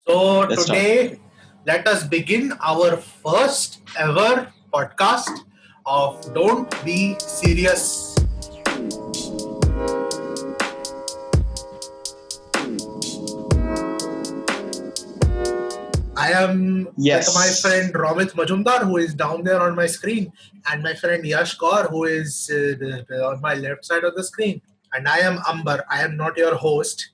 So Let's start. today, let us begin our first ever podcast of Don't Be Serious. I am Yes. with my friend Romit Majumdar, who is down there on my screen, and my friend Yash Kaur, who is on my left side of the screen. And I am Amber. I am not your host.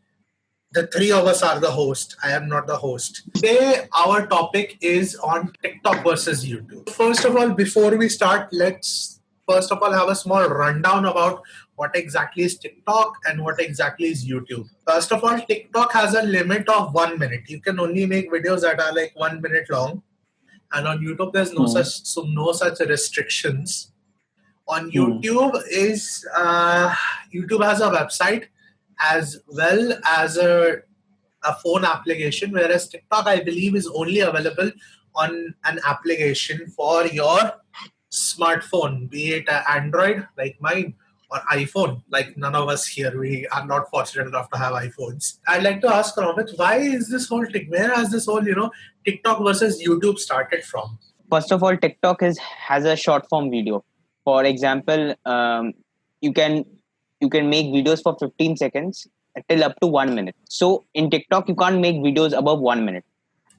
The three of us are the host. I am not the host. Today, our topic is on TikTok versus YouTube. First of all, before we start, let's first of all have a small rundown about what exactly is TikTok and what exactly is YouTube. First of all, TikTok has a limit of 1 minute. You can only make videos that are like 1 minute long, and on YouTube there's no such restrictions. On YouTube has a website as well as a phone application, whereas TikTok, I believe, is only available on an application for your smartphone, be it Android like mine or iPhone like none of us here. We are not fortunate enough to have iPhones. I'd like to ask Romit, why is this whole where has this whole TikTok versus YouTube started from? First of all, TikTok has a short form video. For example, you can make videos for 15 seconds till up to 1 minute. So in TikTok, you can't make videos above 1 minute.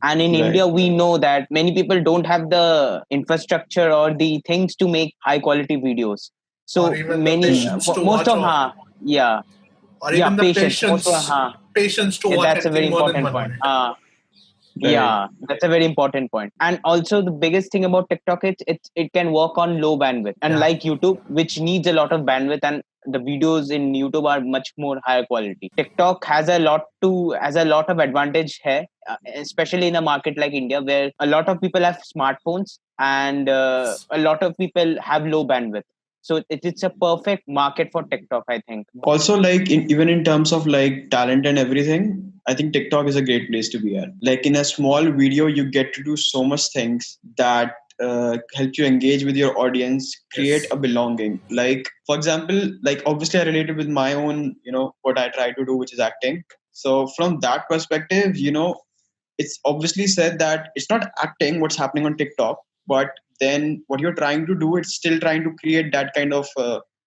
And in Right. India, we know that many people don't have the infrastructure or the things to make high quality videos. So Or even the many, patience to most watch of, all. yeah, Or yeah, even the patience. Most of, patience to watch that's a very anything more than important 1 point. minute. Yeah, that's a very important point. And also the biggest thing about TikTok is it can work on low bandwidth, unlike YouTube, which needs a lot of bandwidth, and the videos in YouTube are much more higher quality. TikTok has a lot of advantage here, especially in a market like India, where a lot of people have smartphones and a lot of people have low bandwidth. So it's a perfect market for TikTok, I think. Also, like even in terms of like talent and everything, I think TikTok is a great place to be at. Like in a small video, you get to do so much things that help you engage with your audience, create Yes. a belonging. Like for example, like obviously I related with my own, what I try to do, which is acting. So from that perspective, it's obviously said that it's not acting what's happening on TikTok, but then what you're trying to do, it's still trying to create that kind of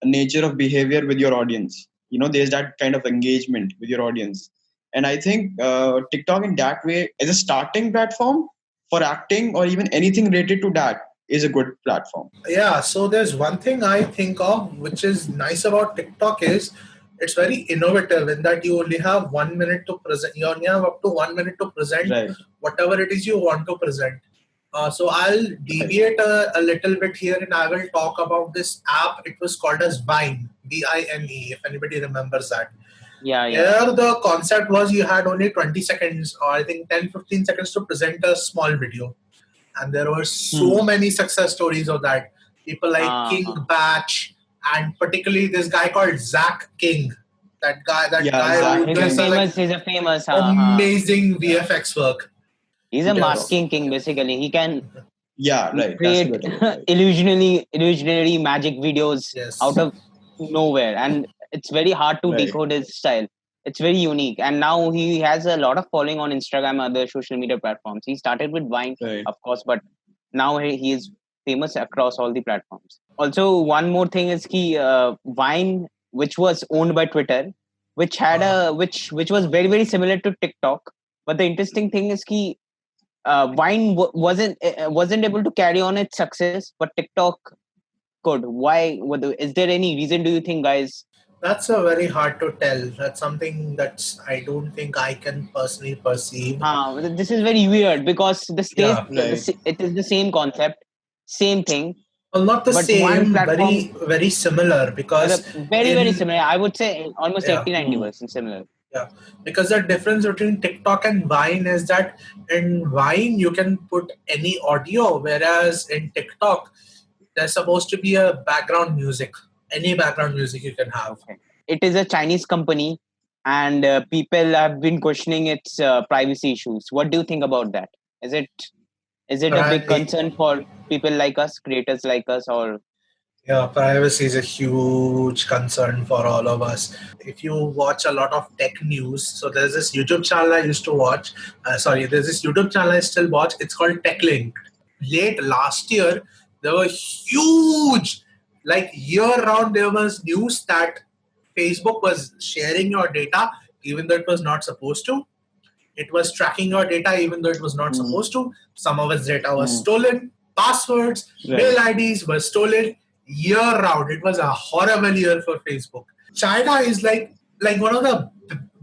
nature of behavior with your audience. There's that kind of engagement with your audience. And I think TikTok in that way as a starting platform for acting or even anything related to that is a good platform. Yeah, so there's one thing I think of which is nice about TikTok is it's very innovative in that you only have 1 minute to present. You only have up to 1 minute to present Right. whatever it is you want to present. So I'll deviate a little bit here and I will talk about this app. It was called as Vine, Vine, if anybody remembers that. Yeah. Here the concept was you had only 20 seconds or I think 10-15 seconds to present a small video. And there were so many success stories of that. People like King Batch, and particularly this guy called Zach King. That guy who does He's a famous amazing VFX work. He's a masking king, basically. He can Yeah, right. create That's the better word, right. illusionary magic videos Yes. out of nowhere, and it's very hard to Right. decode his style. It's very unique, and now he has a lot of following on Instagram and other social media platforms. He started with Vine, Right. of course, but now he is famous across all the platforms. Also, one more thing is Vine, which was owned by Twitter, which had which was very very similar to TikTok. But the interesting thing is Vine wasn't able to carry on its success, but TikTok could. Why? Is there any reason? Do you think, guys? That's a very hard to tell. That's something that's I don't think I can personally perceive. This is very weird because Right. it is the same concept, same thing, Well, not the but one same, platform, very similar because very very in similar. I would say almost yeah. 80-90% similar. Yeah, because the difference between TikTok and Vine is that in Vine you can put any audio, whereas in TikTok there's supposed to be a background music, any background music you can have. Okay. It is a Chinese company, and people have been questioning its privacy issues. What do you think about that? Is it a big Right. concern for people like us, creators like us, or Yeah, privacy is a huge concern for all of us. If you watch a lot of tech news, so there's this YouTube channel I used to watch. There's this YouTube channel I still watch. It's called TechLink. Late last year, there were huge, like year round, there was news that Facebook was sharing your data even though it was not supposed to. It was tracking your data even though it was not supposed to. Some of its data was stolen. Passwords, mail IDs were stolen year round. It was a horrible year for Facebook. China is like one of the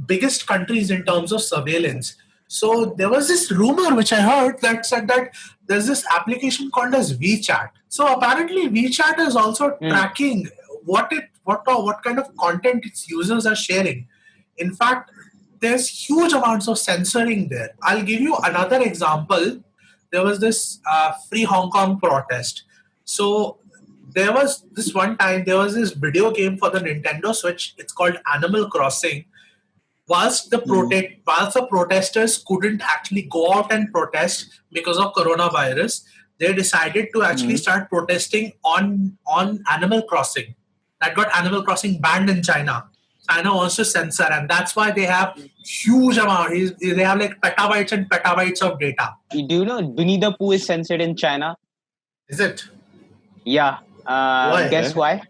biggest countries in terms of surveillance. So there was this rumor which I heard that said that there's this application called as WeChat. So apparently WeChat is also tracking what kind of content its users are sharing. In fact, there's huge amounts of censoring there. I'll give you another example. There was this free Hong Kong protest. So there was this one time, there was this video game for the Nintendo Switch. It's called Animal Crossing. Whilst the protesters couldn't actually go out and protest because of coronavirus, they decided to actually start protesting on Animal Crossing. That got Animal Crossing banned in China. China wants to censor, and that's why they have huge amount. They have like petabytes and petabytes of data. Do you know Winnie the Pooh is censored in China? Is it? Yeah. Why? Guess why?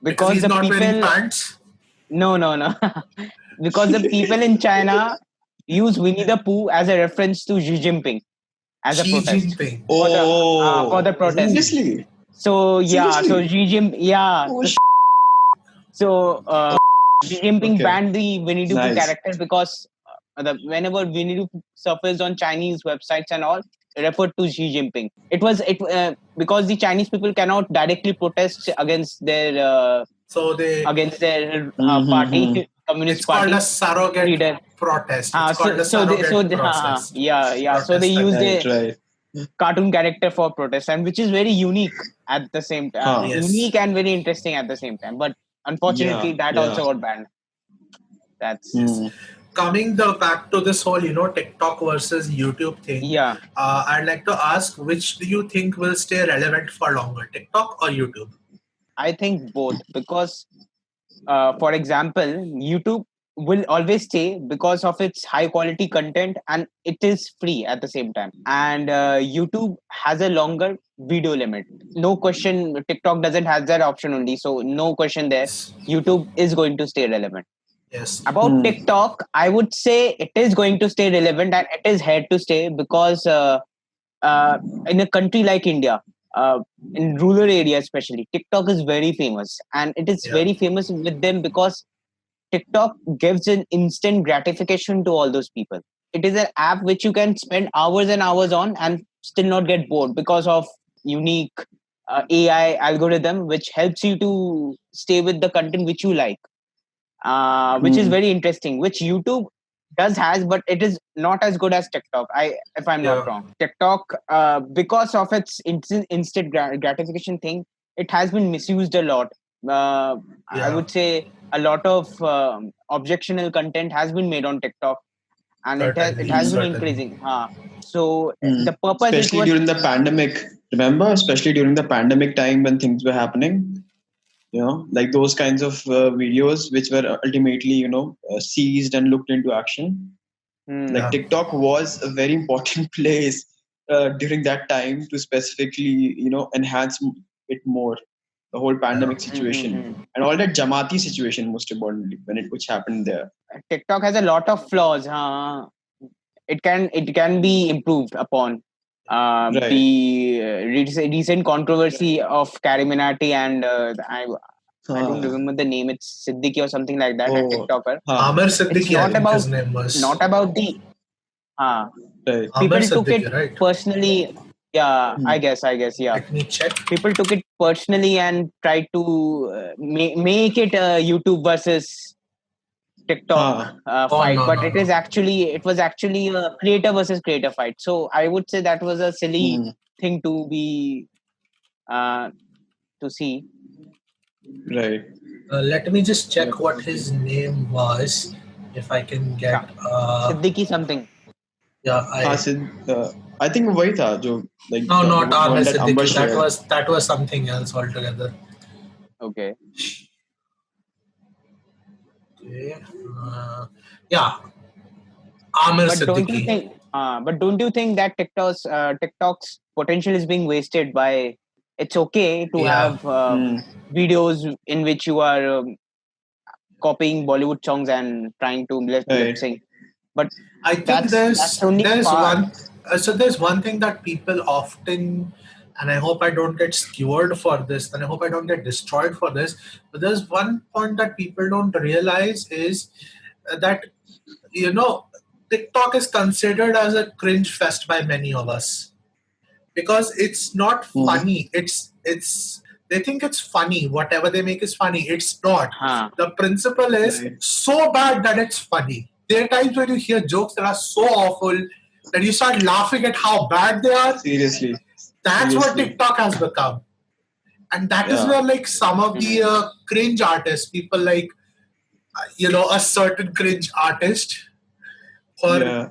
Because he's not wearing pants? No. Because the people in China use Winnie the Pooh as a reference to Xi Jinping as a protest. Jinping. For the protest. Seriously? So yeah, so Xi Jinping, yeah. Xi Jinping banned the Winnie the Pooh character because whenever Winnie the Pooh surfaced on Chinese websites and all, referred to Xi Jinping. It was because the Chinese people cannot directly protest against their party, Communist it's Party. Called a surrogate leader. Protest. It's called a surrogate process. So they used a cartoon character for protest, and which is very unique at the same time. Unique and very interesting at the same time. But unfortunately, that also got banned. That's coming back to this whole TikTok versus YouTube thing. Yeah. I'd like to ask, which do you think will stay relevant for longer, TikTok or YouTube? I think both, because for example, YouTube will always stay because of its high quality content, and it is free at the same time, and YouTube has a longer video limit. No question, TikTok doesn't have that option only, so no question there. YouTube is going to stay relevant. Yes. About TikTok, I would say it is going to stay relevant, and it is here to stay because in a country like India, in rural areas especially, TikTok is very famous, and it is very famous with them because TikTok gives an instant gratification to all those people. It is an app which you can spend hours and hours on and still not get bored because of unique AI algorithm which helps you to stay with the content which you like, which is very interesting, which YouTube has, but it is not as good as TikTok. If I'm not wrong, TikTok, because of its instant gratification thing, it has been misused a lot. I would say a lot of objectionable content has been made on TikTok, and it has been increasing. So the purpose, especially during the pandemic. Remember, especially during the pandemic time when things were happening. Like those kinds of videos which were ultimately, seized and looked into action. Like TikTok was a very important place during that time to specifically, enhance it more. The whole pandemic situation and all that Jamati situation, most importantly, which happened there. TikTok has a lot of flaws. It can be improved upon. The recent controversy of Carrie Minati and I don't remember the name. It's Siddiqui or something like that. A TikToker. Amir Siddiqui. It's not about his name was. Not about the. People took it personally. Yeah, I guess. Yeah. Let me check. People took it personally and tried to make it a YouTube versus TikTok fight, but it was actually a creator versus creator fight. So I would say that was a silly thing to be to see. Right. Let me just check what his name was, if I can get. Siddiqui something. Yeah, I think वही था जो like. No, not Amir Siddiqui. That was something else altogether. Okay. Okay. Yeah, Amir But don't you Siddiqui. think? But don't you think that TikTok's potential is being wasted by? It's okay to Yeah, have Hmm. videos in which you are copying Bollywood songs and trying to lip Right. sync, but I think that's only there's part. one so there's one thing that people often, and I hope I don't get skewered for this, and I hope I don't get destroyed for this. But there's one point that people don't realize is that TikTok is considered as a cringe fest by many of us because it's not Hmm. funny. It's they think it's funny. Whatever they make is funny. It's not. Huh. The principle is Right. so bad that it's funny. There are times when you hear jokes that are so awful that you start laughing at how bad they are. Seriously. That's what Seriously. TikTok has become, and that is Yeah. where like some of the Mhm. cringe artists, people like a certain cringe artist or Yeah.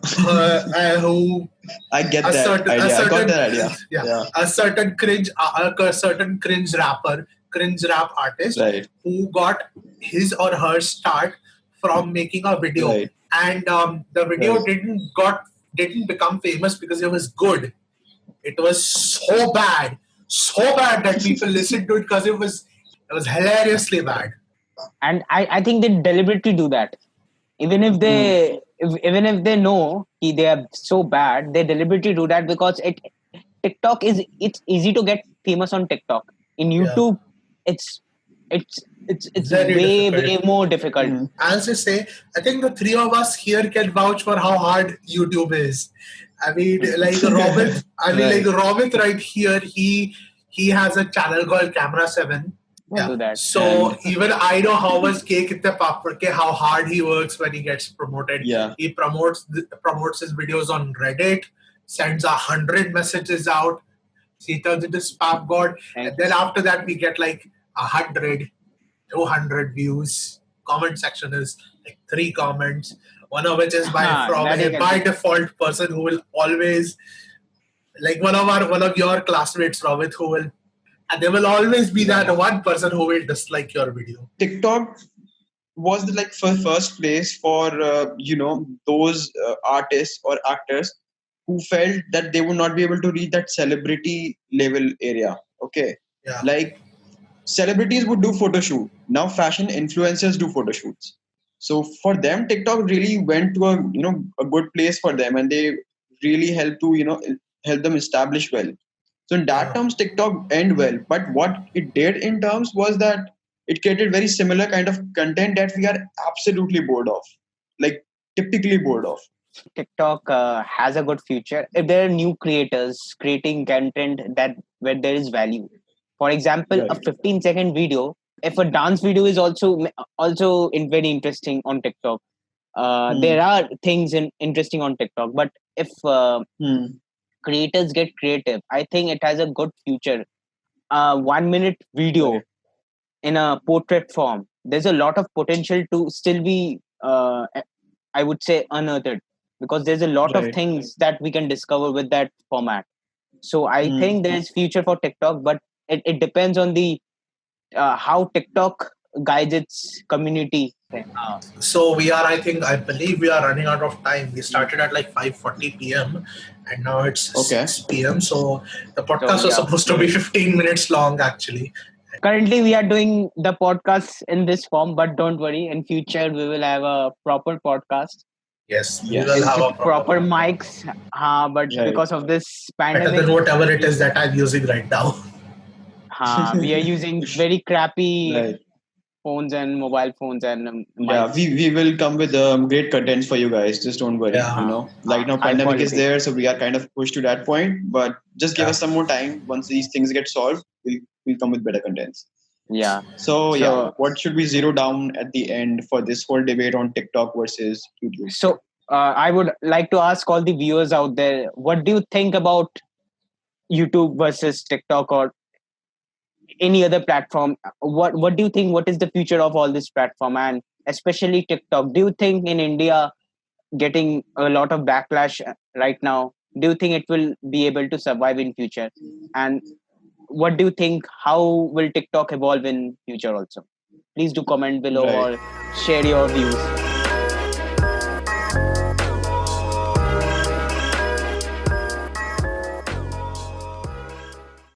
who I get a that certain a idea. I got certain that idea. yeah Yeah. a certain cringe rapper, cringe rap artist Right. who got his or her start from making a video, Right. and the video Right. didn't become famous because it was good. It was so bad that people listened to it because it was hilariously bad. And I think they deliberately do that. Even if Hmm. even if they know they are so bad, they deliberately do that because TikTok it's easy to get famous on TikTok. In Yeah, YouTube, it's it's very difficult. way more difficult. Hmm. I'll just say, I think the three of us here can vouch for how hard YouTube is. I mean, Right. Robert right here, he has a channel called Camera 7. Don't Yeah. do that. So And even I know how much cake kitte papad ke, how hard he works when he gets promoted. yeah. He promotes his videos on Reddit, sends 100 messages out. He turns into spam god, Thank and then after that we get like 100, 200 views. Comment section is like 3 comments, one of which is from that a you can by say. default person who will always, like one of your classmates, Rohit, who will, and there will always be Yeah. that one person who will dislike your video. TikTok was the like first place for those artists or actors who felt that they would not be able to reach that celebrity level area. Okay, Yeah, like celebrities would do photo shoot. Now fashion influencers do photo shoots. So for them, TikTok really went to a good place for them, and they really helped to help them establish well. So in that yeah. terms, TikTok end well. But what it did in terms was that it created very similar kind of content that we are absolutely bored of, like typically bored of. TikTok has a good future if there are new creators creating content that where there is value. For example, a Right. 15-second video. If a dance video is also very interesting on TikTok, Hmm. there are things interesting on TikTok. But if Hmm. creators get creative, I think it has a good future. 1 minute video Right. in a portrait form. There's a lot of potential to still be, I would say, unearthed because there's a lot of Right. things that we can discover with that format. So I Hmm. think there is future for TikTok, but it depends on the how TikTok guides its community. So I believe we are running out of time. We started at like 5:40 p.m. and now it's Okay. 6 p.m. So the So podcast was yeah, supposed to be Right. 15 minutes long actually. currently we are doing the podcast in this form, but don't worry, in future we will have a proper podcast Yes, we will Yes. have with a proper proper podcast. mics. But Right. because of this Better pandemic, than whatever it we is that I'm using right now. we are using very crappy Right. phones and mobile phones and Yeah, mics. we will come with great contents for you guys. Just don't worry. Yeah. Like now High pandemic is quality. there, so we are kind of pushed to that point. But just give Yeah. us some more time. Once these things get solved, we'll come with better contents. Yeah. So yeah, So what should we zero down at the end for this whole debate on TikTok versus YouTube? so I would like to ask all the viewers out there, what do you think about YouTube versus TikTok or any other platform? What do you think? What is the future of all this platform and especially TikTok? Do you think in India getting a lot of backlash right now? Do you think it will be able to survive in future? And what do you think? How will TikTok evolve in future? Also, please do comment below Right. or share your views.